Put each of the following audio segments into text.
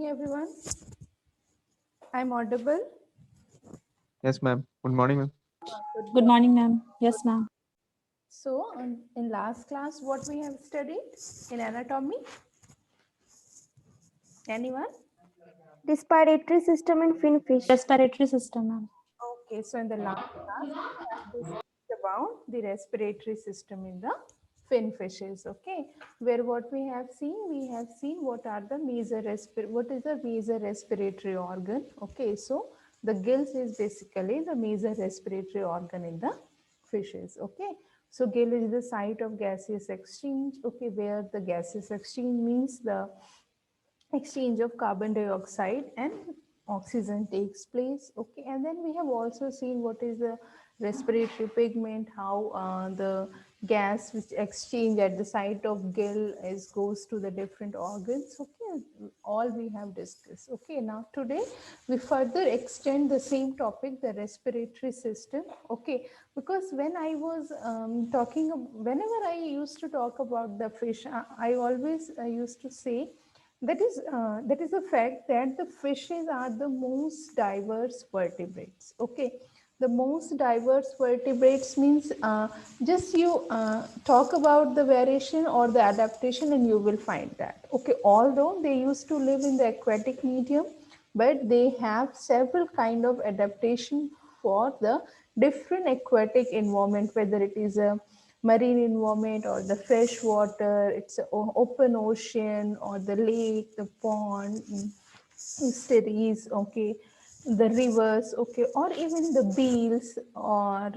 Everyone, I'm audible. Yes, ma'am. Good morning, ma'am. Good morning, ma'am. Yes, ma'am. So, in last class, what we have studied in anatomy? Anyone? Respiratory system in finfish. Respiratory system, ma'am. Okay, so in the last class, we have discussed about the respiratory system in the fin fishes. Okay, where what we have seen what are the what is the major respiratory organ. Okay, so the gills is basically the major respiratory organ in the fishes. Okay, so gill is the site of gaseous exchange. Okay, where the gaseous exchange means the exchange of carbon dioxide and oxygen takes place. Okay, and then we have also seen what is the respiratory pigment, how the gas which exchange at the site of gill is goes to the different organs. Okay, all we have discussed. Okay, now today we further extend the same topic, the respiratory system. Okay, because when I was whenever I used to talk about the fish, I always used to say that is a fact that the fishes are the most diverse vertebrates. Okay, the most diverse vertebrates means just you talk about the variation or the adaptation and you will find that. Okay, although they used to live in the aquatic medium, but they have several kind of adaptation for the different aquatic environment, whether it is a marine environment or the fresh water, it's an open ocean or the lake, the pond, estuaries, okay, the rivers, okay, or even the beels or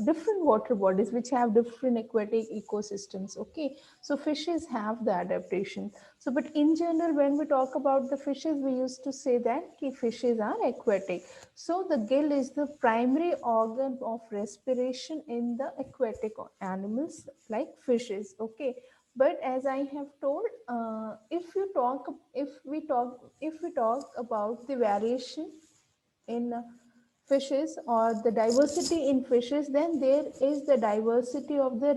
different water bodies which have different aquatic ecosystems. Okay, so fishes have the adaptation. So but in general, when we talk about the fishes, we used to say that fishes are aquatic. So the gill is the primary organ of respiration in the aquatic animals like fishes. Okay, but as I have told, if we talk about the variation in fishes or the diversity in fishes, then there is the diversity of the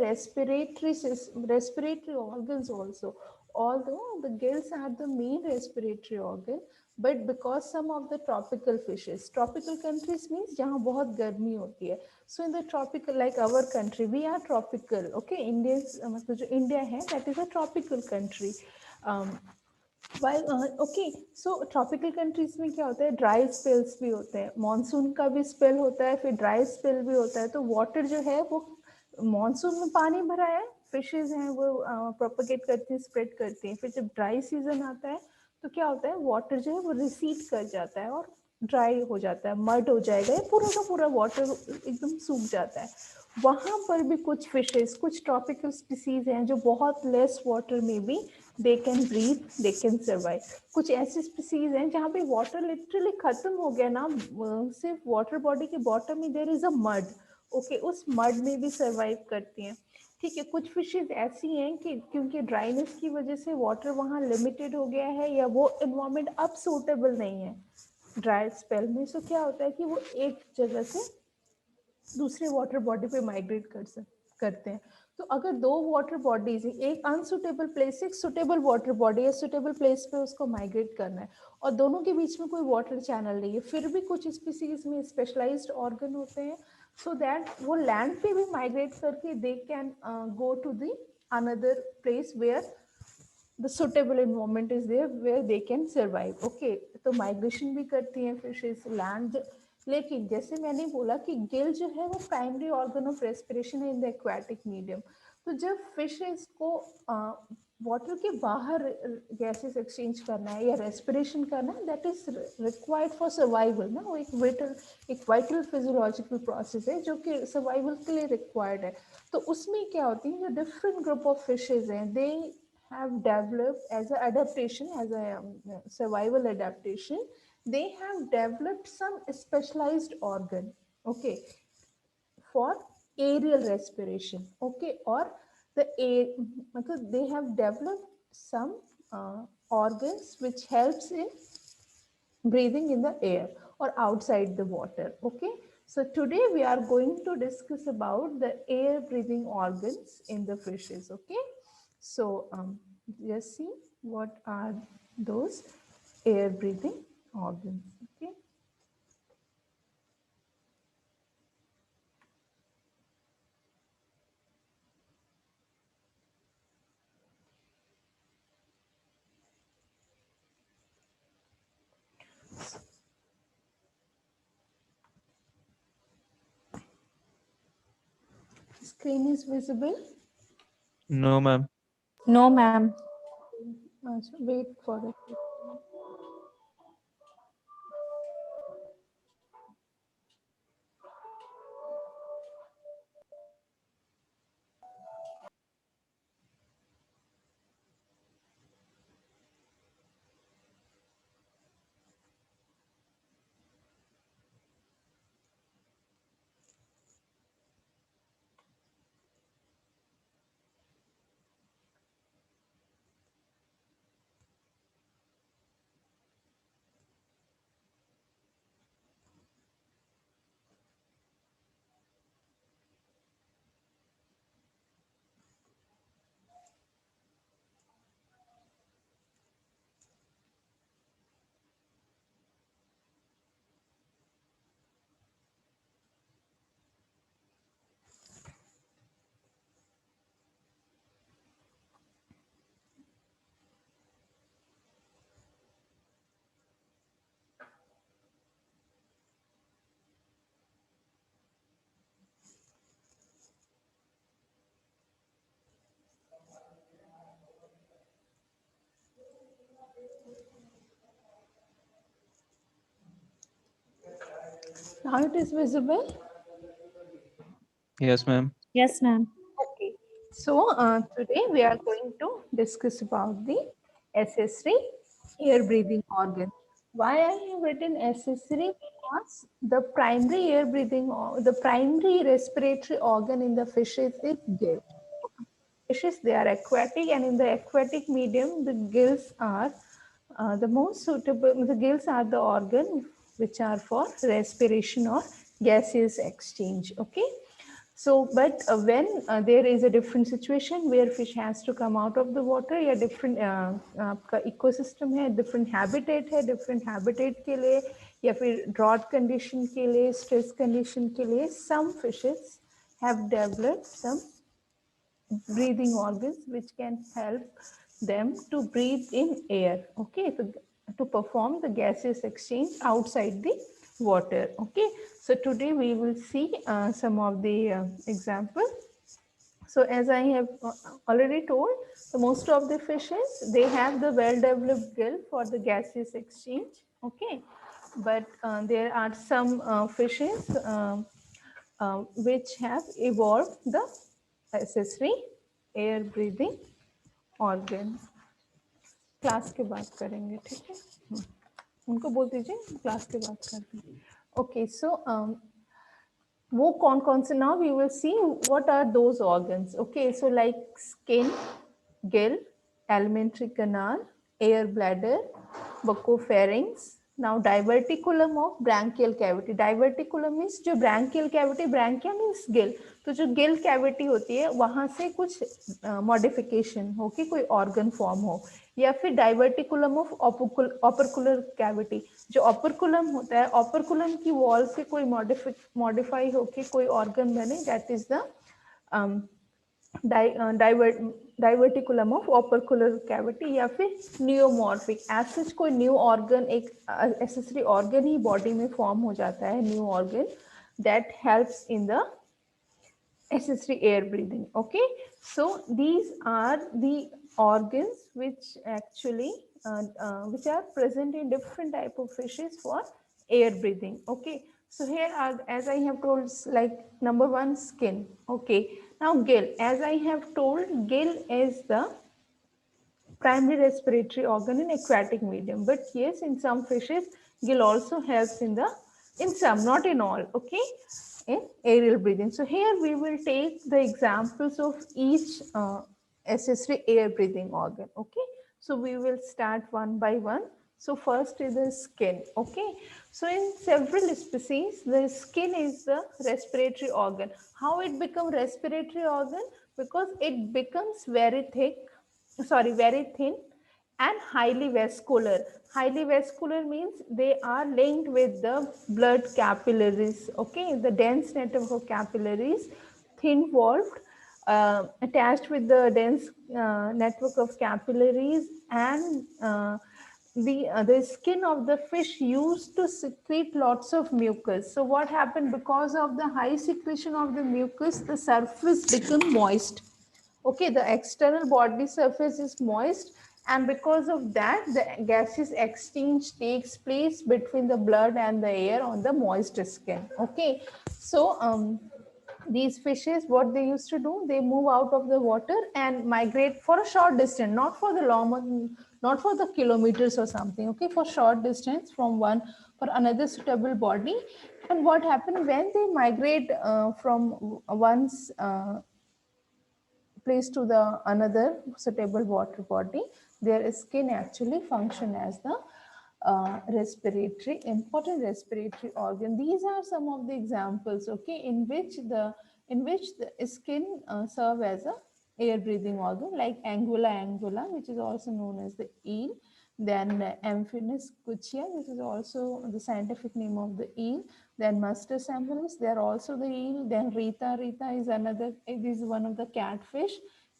respiratory organs also. Although the gills are the main respiratory organ, but because some of the tropical fishes, tropical countries means जहाँ बहुत गर्मी होती है, so in the tropical, like our country, we are tropical. Okay, India's मतलब जो India है, that is a tropical country. um, while okay, so tropical countries में क्या होता है, ड्राई स्पेल्स भी होते हैं, मानसून का भी स्पेल होता है, फिर ड्राई स्पेल भी होता है, तो वाटर जो है वो मानसून में पानी भरा है, फिशेज हैं वो प्रोपगेट करती हैं, स्प्रेड करती हैं, फिर जब ड्राई सीजन आता है तो क्या होता है, वाटर जो है वो रिसीड कर जाता है और ड्राई हो जाता है, मर्ड हो जाएगा, ये पूरा का पूरा वाटर एकदम सूख जाता है। वहां पर भी कुछ फिशेस, कुछ ट्रॉपिकल स्पीसीज हैं जो बहुत लेस वाटर में भी they can breathe, they can survive. कुछ ऐसी स्पीसीज हैं जहाँ पे वाटर लिटरली खत्म हो गया ना, सिर्फ वाटर बॉडी के बॉटम में there is a mud, okay, उस मड में भी सर्वाइव करती हैं। ठीक है, कुछ फिशेज ऐसी हैं कि क्योंकि ड्राइनेस की वजह से वाटर वहाँ लिमिटेड हो गया है या वो इन्वायरमेंट अब सूटेबल नहीं है ड्राई स्पेल में, सो क्या होता है कि वो एक जगह से दूसरे वाटर बॉडी पे माइग्रेट करते हैं। तो अगर दो वाटर बॉडीज, एक अनसुटेबल प्लेस से एक सुटेबल वाटर बॉडी या सुटेबल प्लेस पे उसको माइग्रेट करना है और दोनों के बीच में कोई वाटर चैनल नहीं है, फिर भी कुछ स्पीसीज में स्पेशलाइज्ड ऑर्गन होते हैं सो दैट वो लैंड पे भी माइग्रेट करके they can go to the another place where the suitable environment is there where they can survive. Okay, तो माइग्रेशन भी करती हैं फिशेस लैंड, लेकिन जैसे मैंने बोला कि गिल जो है वो प्राइमरी ऑर्गन ऑफ रेस्पिरेशन है इन द एक्वाटिक मीडियम। तो जब फिशेस को वाटर के बाहर गैसेस एक्सचेंज करना है या रेस्पिरेशन करना है, that is required for survival ना, वो एक वाइटल फिजियोलॉजिकल प्रोसेस है जो कि सर्वाइवल के लिए रिक्वायर्ड है। तो उसमें क्या होती है, जो डिफरेंट ग्रुप ऑफ फिशेज हैं, दे have developed as a adaptation, as a survival adaptation, they have developed some specialized organ, okay, for aerial respiration, okay, or the air, because they have developed some organs which helps in breathing in the air or outside the water. Okay, so today we are going to discuss about the air breathing organs in the fishes. Okay, so just see what are those. air breathing organs. Okay. Screen is visible. No, ma'am. No, ma'am. So wait for it. Now it is visible. Yes, ma'am. Yes, ma'am. Okay. So today we are going to discuss about the accessory air breathing organ. Why I have written accessory? Because the primary air breathing, the primary respiratory organ in the fishes is gill. Fishes, they are aquatic, and in the aquatic medium, the gills are the most suitable. The gills are the organ which are for respiration or gaseous exchange. Okay. So, but when there is a different situation where fish has to come out of the water, या different आपका ecosystem है, different habitat है, different habitat के लिए या फिर drought condition के लिए, stress condition के लिए, some fishes have developed some breathing organs which can help them to breathe in air. Okay, so to perform the gaseous exchange outside the water. Okay, so today we will see some of the examples. So as I have already told, so most of the fishes, they have the well-developed gill for the gaseous exchange. Okay, but there are some fishes which have evolved the accessory air breathing organ. Class के बाद करेंगे, ठीक है? उनको बोल दीजिए class के बाद करते हैं. Okay, so वो कौन कौन से, now we will see what are those organs. Okay, so like skin, gill, alimentary canal, air bladder, buccopharynx. Now diverticulum of branchial cavity. Diverticulum means जो branchial cavity, branchia means gill. तो जो gill cavity होती है वहां से कुछ modification हो कि कोई organ form हो, या फिर diverticulum of opercular cavity. जो operculum होता है, operculum की wall से कोई modify हो कि कोई organ बने, that is the diverticulum of opercular cavity. या फिर neomorphic, as such कोई new organ, एक accessory organ ही body में form हो जाता है, new organ that helps in the accessory air breathing. Okay, so these are the organs which actually which are present in different type of fishes for air breathing. Okay, so here are, as I have told, like number one, skin. Okay, now gill, as I have told, gill is the primary respiratory organ in aquatic medium, but yes, in some fishes gill also helps in the, in some, not in all. Okay, in aerial breathing. So here we will take the examples of each accessory air breathing organ. Okay, so we will start one by one. So first is the skin. Okay, so in several species the skin is the respiratory organ. How it become respiratory organ? Because it becomes very thick, sorry, very thin, and highly vascular. Highly vascular means they are linked with the blood capillaries, okay, the dense network of capillaries, thin walled, attached with the dense network of capillaries, and the skin of the fish used to secrete lots of mucus. So what happened, because of the high secretion of the mucus, the surface become moist. Okay, the external body surface is moist, and because of that the gaseous exchange takes place between the blood and the air on the moist skin. Okay, so these fishes, what they used to do, they move out of the water and migrate for a short distance, not for the long, not for the kilometers or something, okay, for short distance from one for another suitable body. And what happened when they migrate from one's place to the another suitable water body, their skin actually function as the respiratory, important respiratory organ. These are some of the examples, okay, in which the skin serve as a air breathing organ, like Anguilla angula, which is also known as the eel. Then Amphinus cucia, which is also the scientific name of the eel. Then Mustus ambulis, they are also the eel. Then Rita is another, it is one of the catfish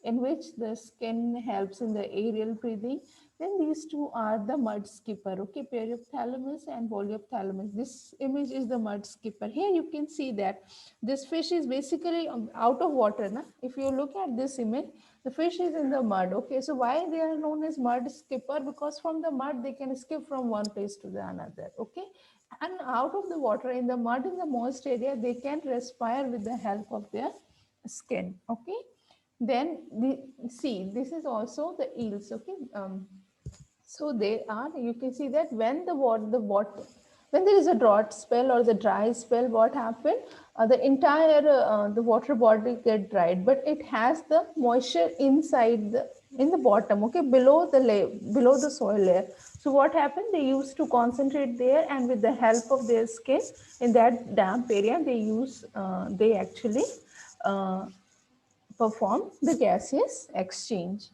in which the skin helps in the aerial breathing. Then these two are the mud skipper, okay, Periophthalmus and Poliophthalmus. This image is the mud skipper. Here you can see that this fish is basically out of water. Na? If you look at this image, the fish is in the mud. Okay, so why they are known as mud skipper? Because from the mud they can skip from one place to the another. Okay, and out of the water, in the mud, in the moist area, they can respire with the help of their skin. Okay, then see, this is also the eels. Okay, so they are, you can see that when when there is a drought spell or the dry spell, what happened, the entire the water body get dried, but it has the moisture inside the in the bottom, okay, below the layer, below the soil layer. So what happened, they used to concentrate there, and with the help of their skin in that damp area, they actually uh, perform the gaseous exchange.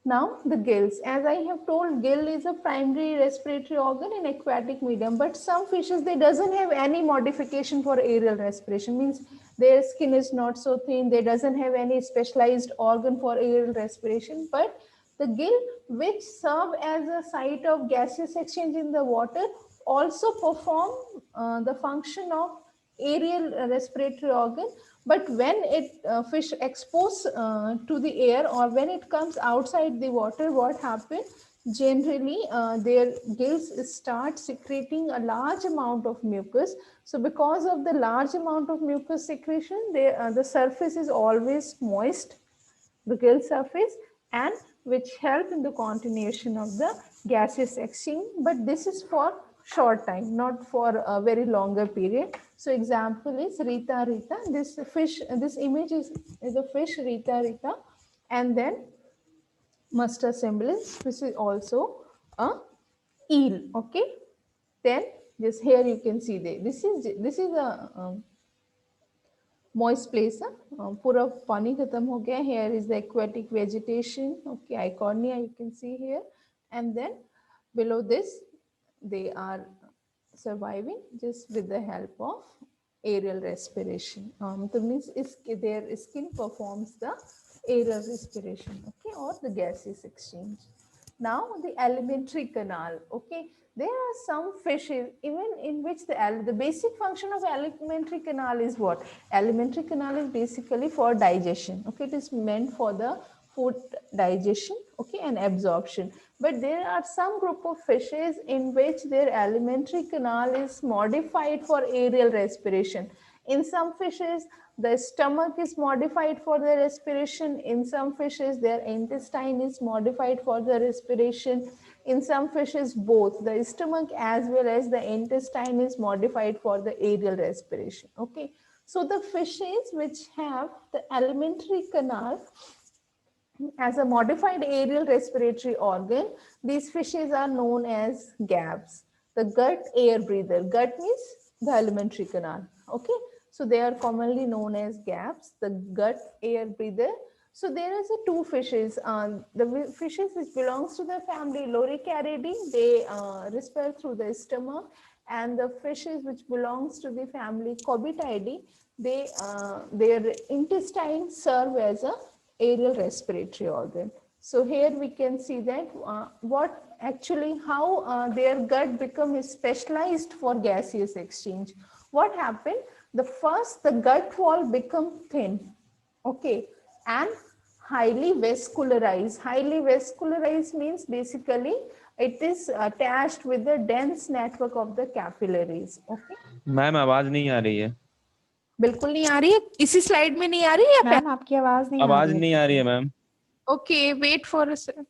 Now the gills, as I have told, gill is a primary respiratory organ in aquatic medium, but some fishes, they doesn't have any modification for aerial respiration, means their skin is not so thin, they doesn't have any specialized organ for aerial respiration, but the gill, which serve as a site of gaseous exchange in the water, also perform the function of aerial respiratory organ. But when it fish exposed to the air, or when it comes outside the water, what happens, generally their gills start secreting a large amount of mucus. So because of the large amount of mucus secretion, the surface is always moist, the gill surface, and which help in the continuation of the gaseous exchange. But this is for short time, not for a very longer period. So example is Rita. This fish, this image is a fish, Rita, and then Mustus cymbalus, which is also a eel. Okay, then just here you can see this is a moist place. पूरा पानी खत्म हो गया. Here is the aquatic vegetation. Okay, Eichhornia you can see here, and then below this they are surviving just with the help of aerial respiration. That means their skin performs the aerial respiration, okay, or the gaseous exchange. Now the alimentary canal, okay, there are some fishes even in which the basic function of alimentary canal is what? Alimentary canal is basically for digestion, okay, it is meant for the food digestion, okay, and absorption. But there are some group of fishes in which their alimentary canal is modified for aerial respiration. In some fishes, the stomach is modified for the respiration. In some fishes, their intestine is modified for the respiration. In some fishes, both the stomach as well as the intestine is modified for the aerial respiration. Okay, so the fishes which have the alimentary canal as a modified aerial respiratory organ, these fishes are known as gabs. The gut air breather. Gut means the alimentary canal. Okay, so they are commonly known as gabs, the gut air breather. So there is two fishes. Fishes which belongs to the family Loricariidae, they respire through the stomach, and the fishes which belongs to the family Cobitidae, their intestines serve as a aerial respiratory organ. So here we can see that how their gut becomes specialized for gaseous exchange. What happened? The gut wall become thin, okay, and highly vascularized. Highly vascularized means basically it is attached with the dense network of the capillaries. Okay. Ma'am आवाज नहीं आ रही है. बिल्कुल नहीं आ रही है. इसी स्लाइड में नहीं आ रही है. मैम आपकी आवाज नहीं आ आवाज रही है. नहीं आ रही है ma'am. Okay, wait for a second.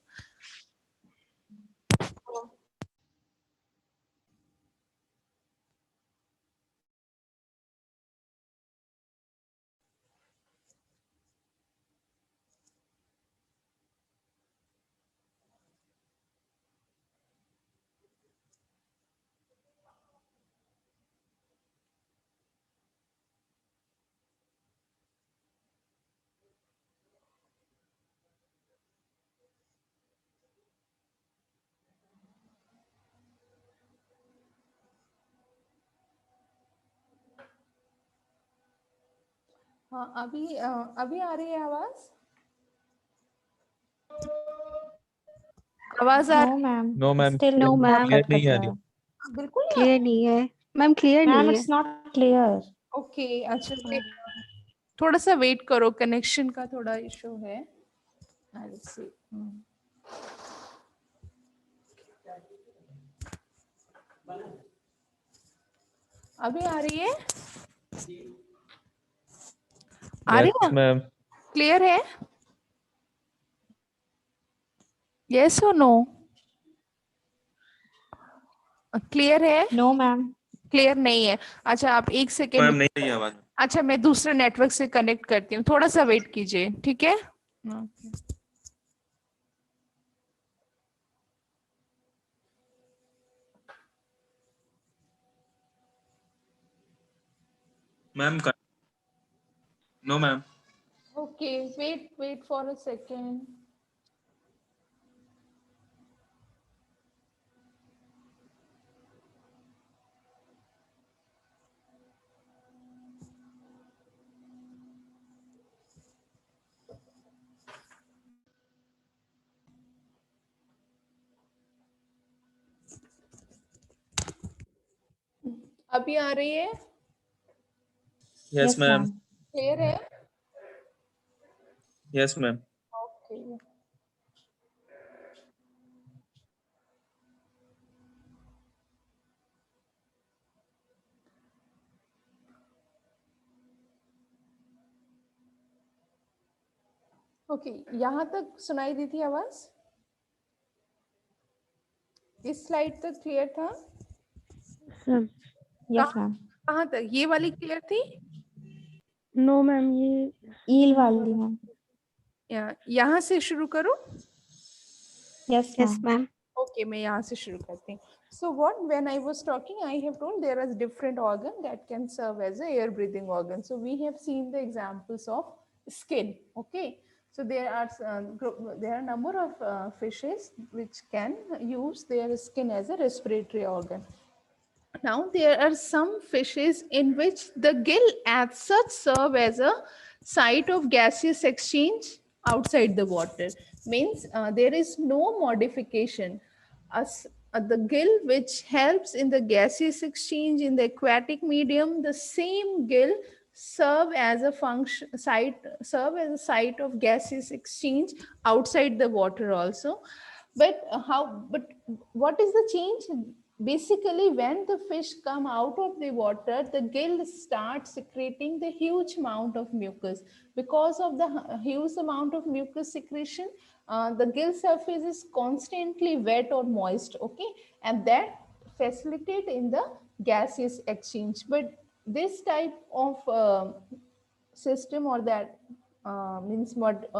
हाँ, अभी आ रही है आवाज. आवाज आ no ma'am. No ma'am. Still No, ma'am. Clear नहीं आ रही. बिल्कुल नहीं. क्लियर नहीं है मैम, क्लियर मैम नहीं है. It's not clear. ओके, अच्छा थोड़ा सा वेट करो, कनेक्शन का थोड़ा इशू है. Let's see. अभी आ रही है. आ रही है. मैम. क्लियर है. यस और नो. क्लियर है. No ma'am. क्लियर नहीं है. अच्छा आप एक मैम सेकेंड. नहीं आ रही आवाज. अच्छा मैं दूसरे नेटवर्क से कनेक्ट करती हूँ, थोड़ा सा वेट कीजिए, ठीक है. Ma'am no ma'am. Okay, wait for a second. अभी आ रही है. Yes ma'am. क्लियर है. Yes ma'am. ओके. ओके, यहाँ तक सुनाई दी थी आवाज. इस स्लाइड तक क्लियर था. Yes ma'am. कहाँ तक? ये वाली क्लियर थी. नो मैम, ये ईल वाली मैम. यहाँ से शुरू करूँ. Yes yes ma'am. Ma'am. Okay, मैं यहाँ से शुरू करती हूँ. So when I was talking, I have told there are different organ that can serve as a air breathing organ. So we have seen the examples of skin. Okay, so there are a number of fishes which can use their skin as a respiratory organ. Now there are some fishes in which the gill as such serve as a site of gaseous exchange outside the water. Means there is no modification. The gill which helps in the gaseous exchange in the aquatic medium, the same gill serve as a site of gaseous exchange outside the water also. But what is the change? Basically, when the fish come out of the water, the gill starts secreting the huge amount of mucus. Because of the huge amount of mucus secretion, the gill surface is constantly wet or moist, okay, and that facilitate in the gaseous exchange. But this type of system, or that means what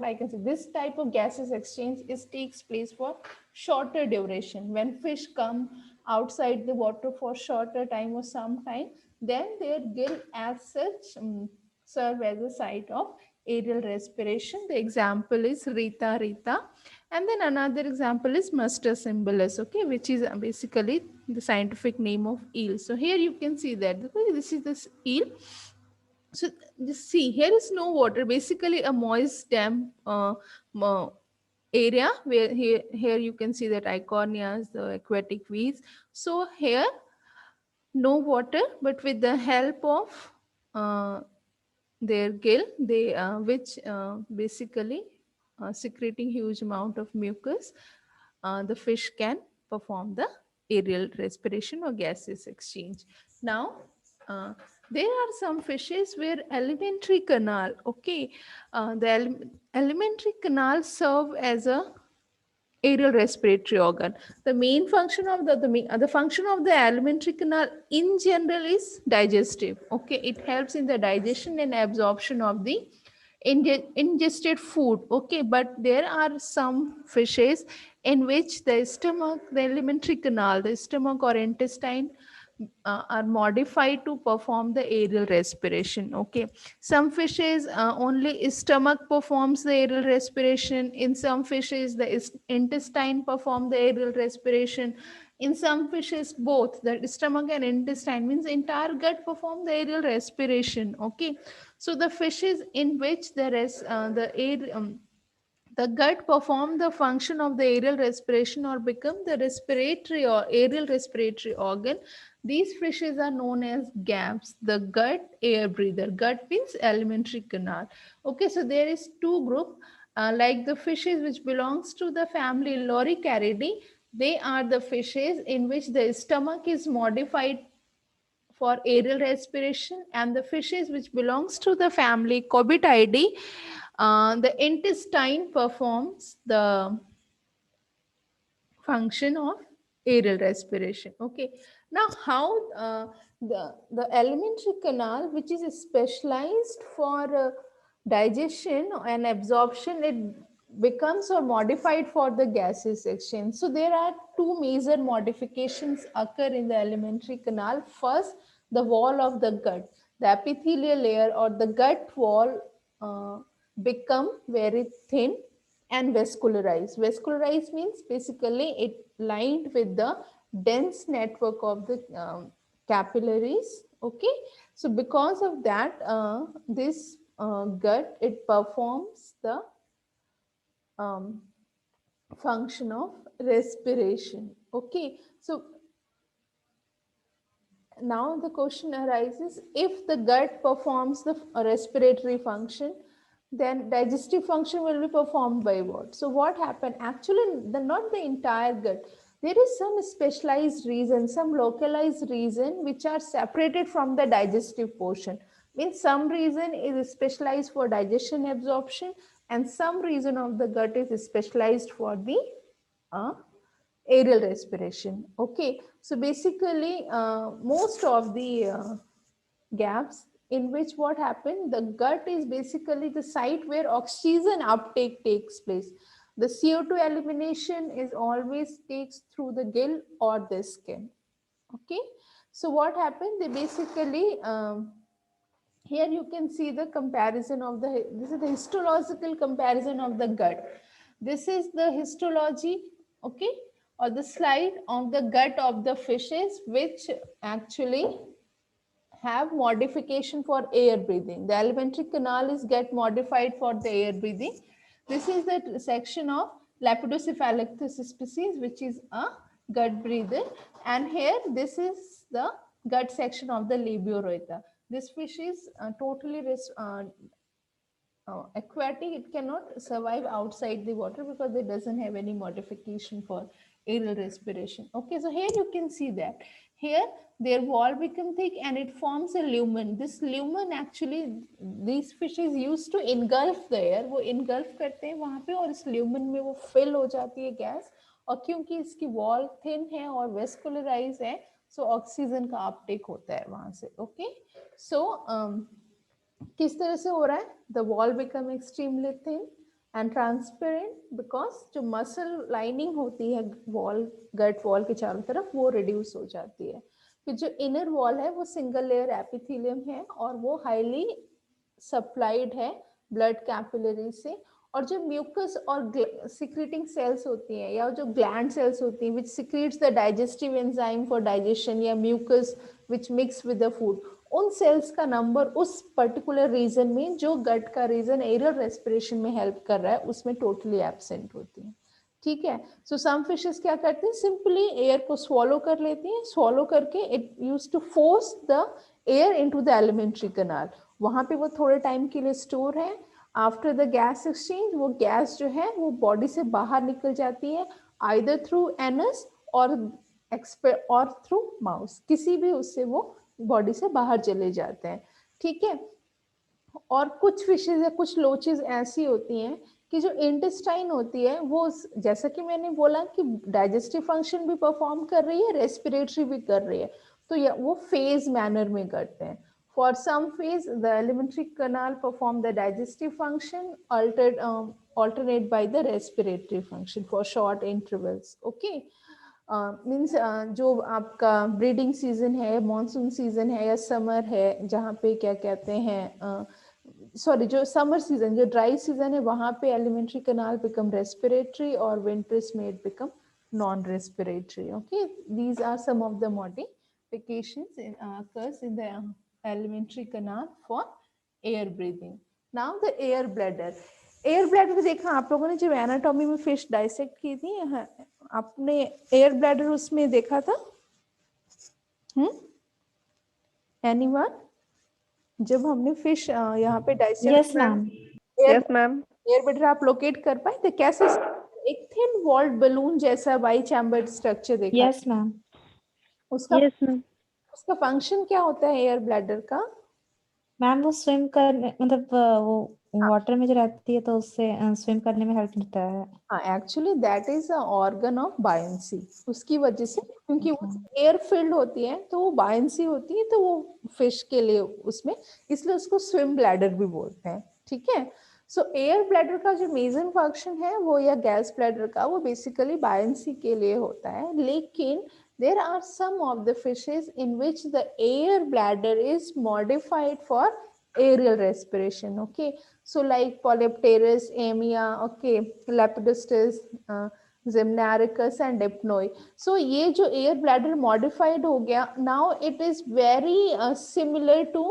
I can say, this type of gases exchange takes place for shorter duration. When fish come outside the water for shorter time or some time, then their gill as such serve as a site of aerial respiration. The example is Rita Rita. And then another example is Mustus cymbalus, okay, which is basically the scientific name of eel. So here you can see that this is this eel. So just see, here is no water, basically a moist damp area where here you can see that Eichhornias, the aquatic weeds. So here no water, but with the help of their gill, they which basically secreting huge amount of mucus, the fish can perform the aerial respiration or gaseous exchange. Now there are some fishes where alimentary canal, okay, the alimentary canal serve as a aerial respiratory organ. The main function of the function of the alimentary canal in general is digestive. Okay, it helps in the digestion and absorption of the ingested food. Okay, but there are some fishes in which the stomach, the alimentary canal, the stomach or intestine are modified to perform the aerial respiration. Okay, some fishes only stomach performs the aerial respiration. In some fishes the intestine perform the aerial respiration. In some fishes both the stomach and intestine, means entire gut, perform the aerial respiration. Okay, so the fishes in which there is the air the gut perform the function of the aerial respiration or become the respiratory or aerial respiratory organ. These fishes are known as GAMS, the gut air breather. Gut means alimentary canal. Okay, so there is two group, like the fishes which belongs to the family Loricariidae. They are the fishes in which the stomach is modified for aerial respiration, and the fishes which belongs to the family Cobitidae, the intestine performs the function of aerial respiration. Okay, now how the alimentary canal, which is specialized for digestion and absorption, it becomes or modified for the gaseous exchange. So there are two major modifications occur in the alimentary canal. First, the wall of the gut, the epithelial layer or the gut wall become very thin and vascularized. Vascularized means basically it lined with the dense network of the capillaries. Okay, so because of that, this gut, it performs the function of respiration. Okay, so now the question arises, if the gut performs the respiratory function, then digestive function will be performed by what? So what happened? Actually, not the entire gut. There is some specialized region, some localized region which are separated from the digestive portion. Means some region is specialized for digestion absorption, and some region of the gut is specialized for the aerial respiration. Okay, so basically most of the gaps in which what happened, the gut is basically the site where oxygen uptake takes place. The CO2 elimination is always takes through the gill or the skin. Okay, so what happened, they basically here you can see the comparison of this is the histological comparison of the gut. This is the histology, okay, or the slide on the gut of the fishes which actually have modification for air breathing. The alimentary canal is get modified for the air breathing. This is the section of Lepidocephalus species, which is a gut breather, and here this is the gut section of the Labiorhyncha. This fish is totally aquatic. It cannot survive outside the water because it doesn't have any modification for aerial respiration. Okay, so here you can see that here their wall become thick and it forms a lumen. This lumen actually these fishes used to engulf the air. वो engulf करते हैं वहाँ पे और इस lumen में वो fill हो जाती है गैस, और क्योंकि इसकी wall thin है और vascularized है, so ऑक्सीजन का uptake होता है वहाँ से. Okay, so किस तरह से हो रहा है? The wall become extremely thin and transparent because जो मसल लाइनिंग होती है वॉल, गट वॉल के चारों तरफ, वो रिड्यूस हो जाती है. फिर जो इनर वॉल है वो सिंगल लेयर एपिथेलियम है और वो हाईली सप्लाइड है ब्लड कैपिलरी से, और जो म्यूकस और सिक्रीटिंग सेल्स होती हैं या जो ग्लैंड सेल्स होती हैं which secretes the digestive enzyme for digestion, या mucus which mix with the food, उन सेल्स का नंबर उस पर्टिकुलर रीजन में जो गट का रीजन एरियल रेस्पिरेशन में हेल्प कर रहा है उसमें टोटली एब्सेंट होती है। ठीक है, सो सम फिशेस क्या करते हैं, सिंपली एयर को स्वॉलो कर लेती हैं, स्वॉलो करके it use to force the air into the alimentary canal, वहां पे वो थोड़े टाइम के लिए स्टोर है। आफ्टर द गैस एक्सचेंज वो गैस जो है वो बॉडी से बाहर निकल जाती है, आइदर थ्रू एनस और थ्रू माउस, किसी भी उससे वो बॉडी से बाहर चले जाते हैं। ठीक है, और कुछ फिशेज या कुछ लोचेस ऐसी होती हैं कि जो इंटेस्टाइन होती है वो, जैसा कि मैंने बोला कि डाइजेस्टिव फंक्शन भी परफॉर्म कर रही है, रेस्पिरेटरी भी कर रही है, तो वो फेज मैनर में करते हैं। For some phase, the alimentary canal perform the digestive function, alternate by the respiratory function for short intervals. Okay, means जो आपका ब्रीडिंग सीजन है, मॉनसून सीजन है या समर है, जहाँ पे क्या कहते हैं, सॉरी जो समर सीजन, जो ड्राई सीजन है, वहाँ पे एलिमेंट्री कनाल बिकम रेस्पिरेटरी और विंटर्स में it become non respiratory. Okay, these are some of the modifications occurs in the alimentary canal for air breathing. Now the air bladder. Air bladder देखा आप लोगों ने जब एनाटॉमी में फिश डाइसेक्ट की थी, आपने एयर ब्लैडर उसमें देखा था? एनीवन? जब हमने फिश यहाँ पे dissect, yes ma'am. Yes ma'am. Air bladder आप लोकेट कर पाए थे कैसे? एक थिन वॉल्ड बलून जैसा बाई चैम्बर्ड स्ट्रक्चर देखा? Yes ma'am. उसका यस मैम। उसका फंक्शन क्या होता है एयर ब्लैडर का? मैम वो स्विम करने, मतलब वो वाटर में जो रहती है तो उससे स्विम करने में हेल्प मिलता है। हाँ, actually that is a organ of buoyancy, उसकी वजह से, क्योंकि वो एयर फिल्ड होती है तो वो बायंसी होती है, तो वो फिश के लिए उसमें, इसलिए उसको स्विम ब्लैडर भी बोलते हैं. ठीक है, सो एयर ब्लैडर का जो मेजर फंक्शन है वो, या गैस ब्लैडर का, वो बेसिकली बायंसी के लिए होता है. लेकिन there are some of the fishes in which the air bladder is modified for aerial respiration. Okay, so like Polypterus, Amia, okay, Lepidostis, Zimnaricus and Dipnoi. So ये जो air bladder modified हो गया, now it is very similar to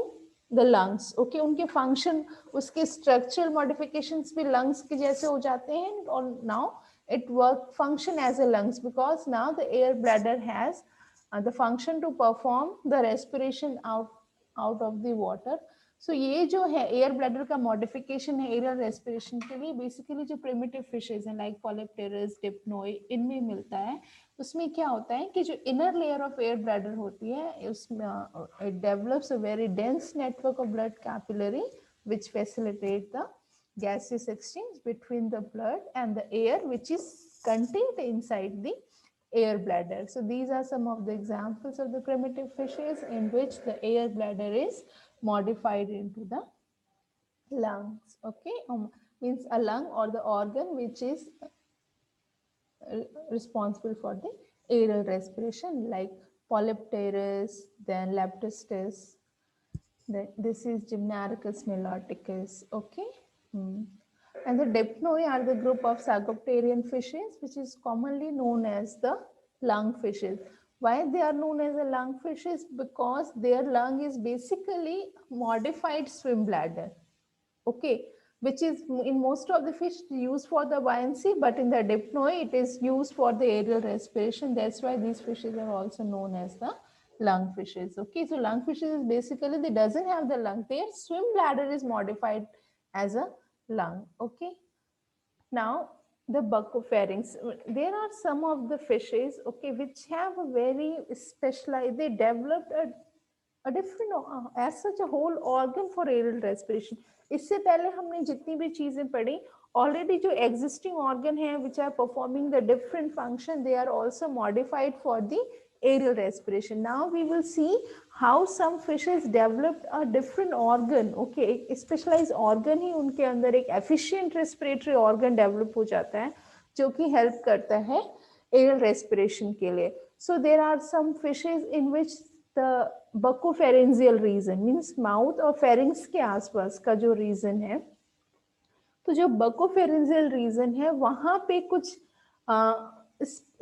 the lungs. Okay, उनके function, उसके structural modifications भी lungs के जैसे हो जाते हैं, और now it function as a lungs, because now the air bladder has the function to perform the respiration out of the water. So ये जो है एयर ब्लैडर का मॉडिफिकेशन है एरियल रेस्पिरेशन के लिए, बेसिकली जो प्रिमिटिव फिशेज हैं like पॉलिप्टेरस, Dipnoi, इनमें मिलता है. उसमें क्या होता है कि जो inner layer of air bladder होती है, उसमें it develops a very dense network of blood capillary which facilitate the gaseous exchange between the blood and the air which is contained inside the air bladder. So these are some of the examples of the primitive fishes in which the air bladder is modified into the lungs. Okay, means a lung or the organ which is responsible for the aerial respiration, like Polypterus, then Lepidostis. This is Gymnaricus niloticus. Okay, and the Dipnoi are the group of Sagopterian fishes, which is commonly known as the lung fishes. Why they are known as the lung fishes? Because their lung is basically modified swim bladder. Okay, which is in most of the fish used for the buoyancy, but in the Dipnoi it is used for the aerial respiration. That's why these fishes are also known as the lung fishes. Okay, so lung fishes is basically, they doesn't have the lung, their swim bladder is modified as a lung. Okay, now the buccopharynx, there are some of the fishes, okay, which have a very specialized, they developed a different as such a whole organ for aerial respiration. इससे पहले हमने जितनी भी चीजें पढ़ी, already जो existing organ है which are performing the different function, they are also modified for the aerial respiration. Now we will see how some fishes developed a different organ. Okay, एक specialized organ ही उनके अंदर एक efficient respiratory organ develop हो जाता है जो कि help करता है aerial respiration के लिए. So there are some fishes in which the buccopharyngeal region means mouth और pharynx के आसपास का जो region है तो जो बकोफेरेंजियल रीजन है वहां पे कुछ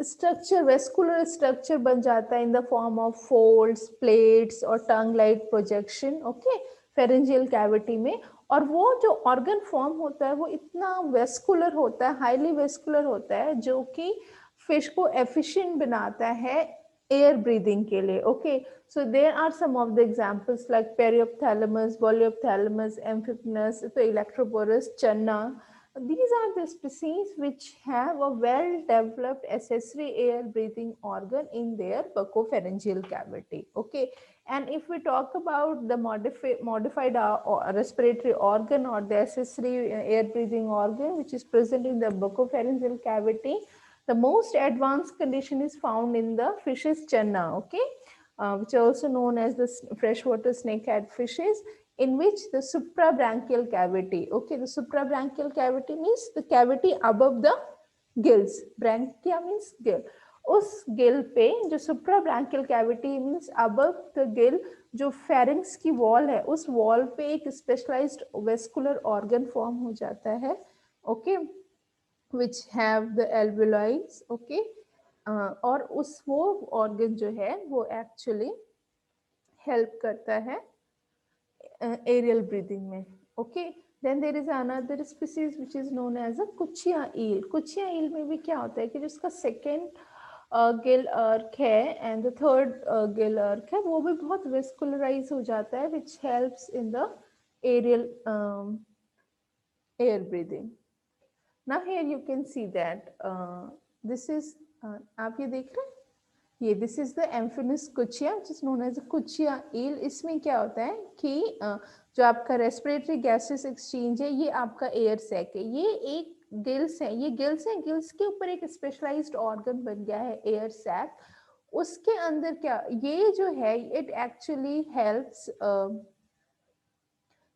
स्ट्रक्चर, वेस्कुलर स्ट्रक्चर बन जाता है in the form of folds, plates और tongue like projection, okay, pharyngeal cavity में। और वो जो ऑर्गन फॉर्म होता है वो इतना वेस्कुलर होता है, हाईली वेस्कुलर होता है, जो कि फिश को एफिशिएंट बनाता है एयर ब्रीदिंग के लिए, okay. So there are some of the examples like Periophthalmus, Boleophthalmus, Amphipnous, तो इलेक्ट्रोपोरस, चन्ना. These are the species which have a well-developed accessory air breathing organ in their buccopharyngeal cavity. Okay, and if we talk about the modified respiratory organ or the accessory air breathing organ which is present in the buccopharyngeal cavity, the most advanced condition is found in the fish's channa, okay, which are also known as the freshwater snakehead fishes, in which the suprabranchial cavity, okay, the suprabranchial cavity means the cavity above the gills, branchia means gill, उस गिल पे जो suprabranchial cavity means above the gill, जो pharynx की wall है उस wall पे एक specialised vascular organ form हो जाता है, okay, which have the alveoli, okay, और उस वो ऑर्गन जो है वो एक्चुअली हेल्प करता है aerial breathing में, okay. Then there is another species which is known as a कुचिया eel. कुचिया eel में भी क्या होता है कि जिसका सेकेंड गिल अर्क है एंड द थर्ड गिल अर्क है वो भी बहुत वेस्कुलराइज हो जाता है, which helps in the aerial air breathing. Now here you can see that this is आप ये देख रहे हैं, ये this is the Amphipnous cuchia which is known as kuchia eel. इसमें क्या होता है कि जो आपका रेस्पिरेटरी गैसेस एक्सचेंज है ये आपका एयर सैक है, ये एक गिल्स है, ये गिल्स है, गिल्स के ऊपर एक स्पेशलाइज्ड ऑर्गन बन गया है एयर सैक. उसके अंदर क्या ये जो है it actually helps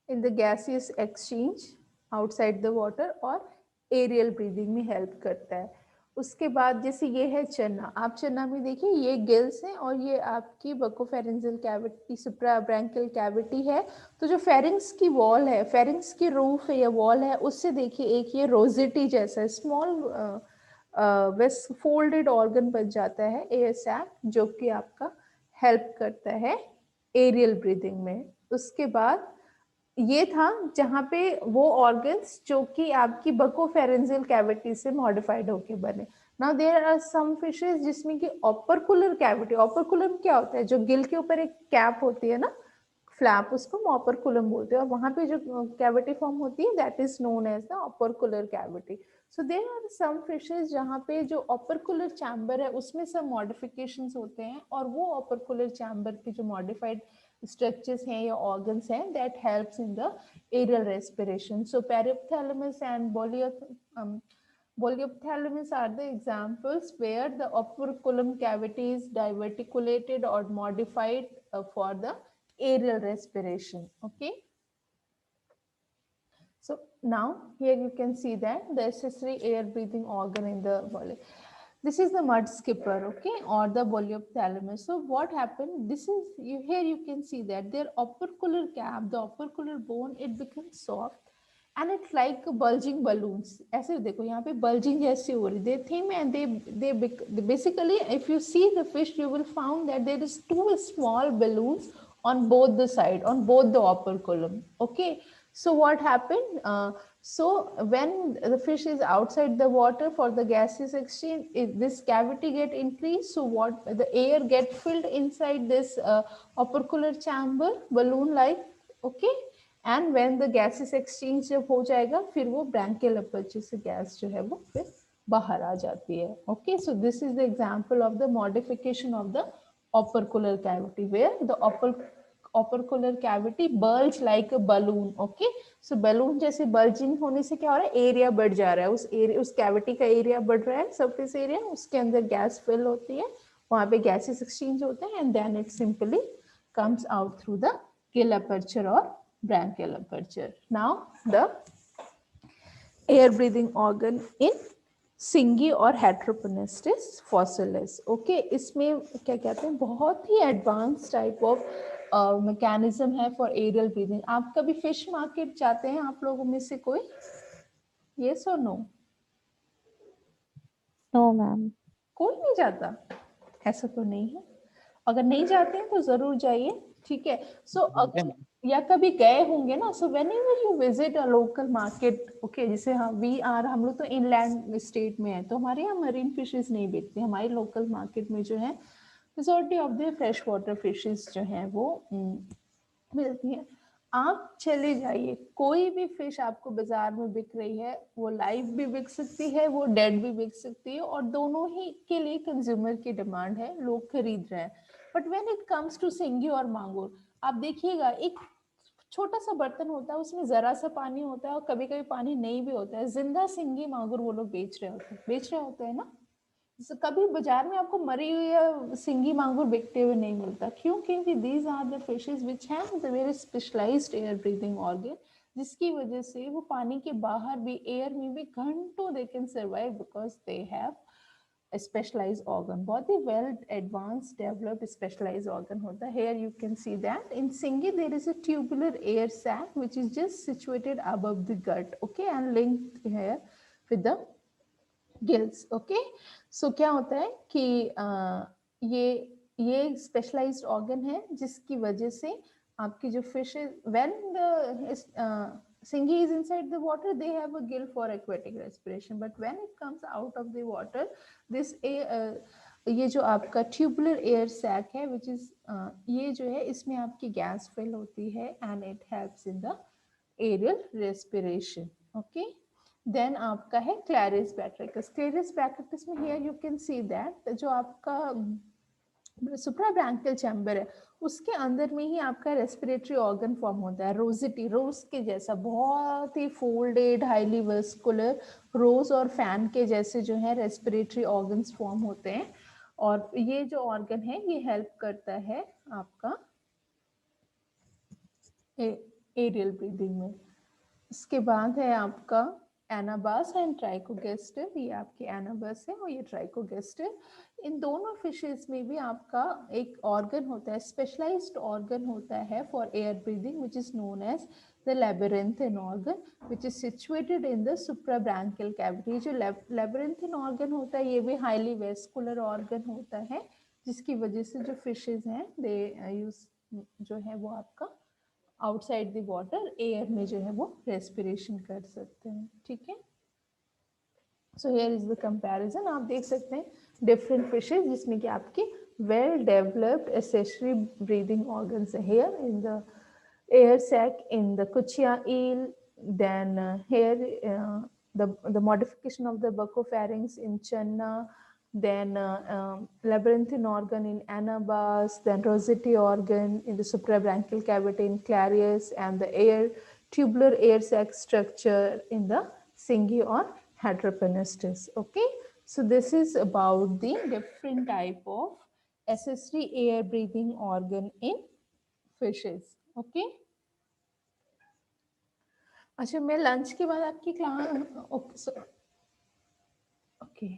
in the gaseous exchange outside the water और एरियल ब्रीदिंग में हेल्प करता है. उसके बाद जैसे ये है चन्ना, आप चन्ना में देखिए ये गिल्स हैं और ये आपकी बकोफेरेंजियल कैविटी, सुप्राब्रैंकियल कैविटी है. तो जो फेरिंग्स की वॉल है, फेरिंग्स की रूफ है या वॉल है, उससे देखिए एक ये रोजेटी जैसा स्मॉल वेस्ट फोल्डेड ऑर्गन बन जाता है एयर सैक, जो कि आपका हेल्प करता है एरियल ब्रीदिंग में. उसके बाद ये था जहाँ पे वो ऑर्गन्स जो कि आपकी बकोफेरेंजियल कैविटी से मॉडिफाइड होके बने. Now there are some fishes जिसमें कि ऑपरकुलर कैविटी, ऑपरकुलम क्या होता है, जो गिल के ऊपर एक कैप होती है ना, फ्लैप, उसको हम ऑपरकुलम बोलते हैं, और वहां पे जो कैविटी फॉर्म होती है that is known as the opercular cavity. So there are some fishes जहाँ पे जो ऑपरकुलर चैम्बर है उसमें सब मॉडिफिकेशंस होते हैं, और वो ऑपरकुलर चैम्बर की जो मॉडिफाइड structures हैं या organs हैं that helps in the aerial respiration. So periophthalmus and Bolioophthalmus are the examples where the operculum cavity is diverticulated or modified for the aerial respiration. Okay. So now here you can see that the accessory air breathing organ in the body. This is the mud skipper, okay, or the Bolioophthalmus. So what happened? This is here you can see that their opercular cap, the opercular bone, it becomes soft and it's like bulging balloons. ऐसे देखो यहाँ पे bulging जैसी हो रही. They thin and they basically, if you see the fish, you will find that there is two small balloons on both the side, on both the operculum. Okay. So what happened? So when the fish is outside the water for the gaseous exchange, if this cavity get increased, so what the air get filled inside this opercular chamber, balloon like, okay. And when the gaseous exchange जब हो जाएगा फिर वो branchial aperture से gas जो है वो फिर बाहर आ जाती है. Okay, so this is the example of the modification of the opercular cavity where the opercular cavity bulge like a balloon. Okay, so balloon जैसे bulging होने से क्या हो रहा है, एरिया बढ़ जा रहा है, उस एरिया, उस कैविटी का एरिया बढ़ रहा है, सरफेस एरिया, उसके अंदर गैस फिल होती है, वहां पे गैसेस एक्सचेंज होते हैं, and then it simply comes out through the gill aperture or branchial aperture. Now the air breathing organ in सिंगी और हेट्रोपनेस्टिस फॉसिलिस. ओके, इसमें क्या कहते हैं, बहुत ही एडवांस टाइप ऑफ मैकेनिज्म है फॉर एरियल ब्रीदिंग. आप कभी फिश मार्केट जाते हैं आप लोगों में से कोई? Yes or no? No ma'am. कोई नहीं जाता? ऐसा तो नहीं है। अगर नहीं जाते हैं तो जरूर जाइए, ठीक है। सो अगर या कभी गए होंगे ना, so when ever you visit a local market, okay, जैसे हम लोग तो इनलैंड स्टेट में है, तो हमारे यहाँ मरीन फिशेस नहीं बिकती। हमारी लोकल मार्केट में जो है majority of the fresh water fishes जो है वो मिलती है। आप चले जाइए, कोई भी फिश आपको बाजार में बिक रही है, वो लाइव भी बिक सकती है, वो डेड भी बिक सकती है, और दोनों ही के लिए कंज्यूमर की डिमांड है, लोग खरीद रहे हैं। But when it comes to singhi और मांगुर, आप देखिएगा एक छोटा सा बर्तन होता है, उसमें जरा सा पानी होता है, और कभी कभी पानी नहीं भी होता है। जिंदा सिंगी मांगुर वो लोग बेच रहे होते हैं ना। कभी बाजार में आपको मरी हुई या सिंगी मांगुर बिकते हुए नहीं मिलता। क्यों? क्योंकि these are the fishes which have the very specialised air breathing organ, जिसकी वजह से वो पानी के बाहर भी, एयर में भी घंटों दे can survive because they have a specialized organ, बहुत ही well advanced developed specialized organ होता है। Here you can see that in Singi there is a tubular air sac which is just situated above the gut, okay, and linked here with the gills, okay. So क्या होता है कि ये specialised organ है, जिसकी वजह से आपकी जो fish when the Singi is inside the water, they have a gill for aquatic respiration, but when it comes out of the water, this ये जो आपका tubular air sac है, which is ये जो है, इसमें आपकी गैस फिल होती है and it helps in the aerial respiration, okay. Then आपका है क्लैरिस बैट्रिकस। क्लैरिस बैट्रिकस में here you can see that जो आपका सुप्राब्रैंकियल चैम्बर है, उसके अंदर में ही आपका रेस्पिरेटरी ऑर्गन फॉर्म होता है, रोजिटी, रोज के जैसा, बहुत ही फोल्डेड, हाईली वस्कुलर, रोज और फैन के जैसे जो है रेस्पिरेटरी ऑर्गन्स फॉर्म होते हैं। और ये जो ऑर्गन है ये हेल्प करता है आपका एरियल ब्रीदिंग में। इसके बाद है आपका एनाबास एंड ट्राइकोगेस्टर। ये आपकी एनाबस है और ये ट्राइकोगेस्टर। इन दोनों फिशेस में भी आपका एक ऑर्गन होता है, स्पेशलाइज्ड ऑर्गन होता है for air breathing, which is known as the labyrinthine organ, which is situated in the suprabranchial cavity. जो लेबरेंथिन ऑर्गन होता है ये भी हाईली वेस्कुलर ऑर्गन होता है, जिसकी वजह से जो फिशेज हैं दे यूज जो है वो आपका आउटसाइड द वाटर एयर में जो है वो रेस्पिरेशन कर सकते हैं, ठीक है। So here is the comparison. आप देख सकते हैं डिफरेंट फिशेस जिसमें कि आपके well developed accessory breathing organs है। Here in the air sac in the kuchia eel, then here the modification of the buccopharynx in Channa, then labyrinthine organ in Anabas, then rosety organ in the suprabranchial cavity in Clarius, and the tubular air sac structure in the Singi or Heteropenestis. Okay, so this is about the different type of accessory air breathing organ in fishes. Okay. अच्छा, मैं lunch के बाद आपकी class okay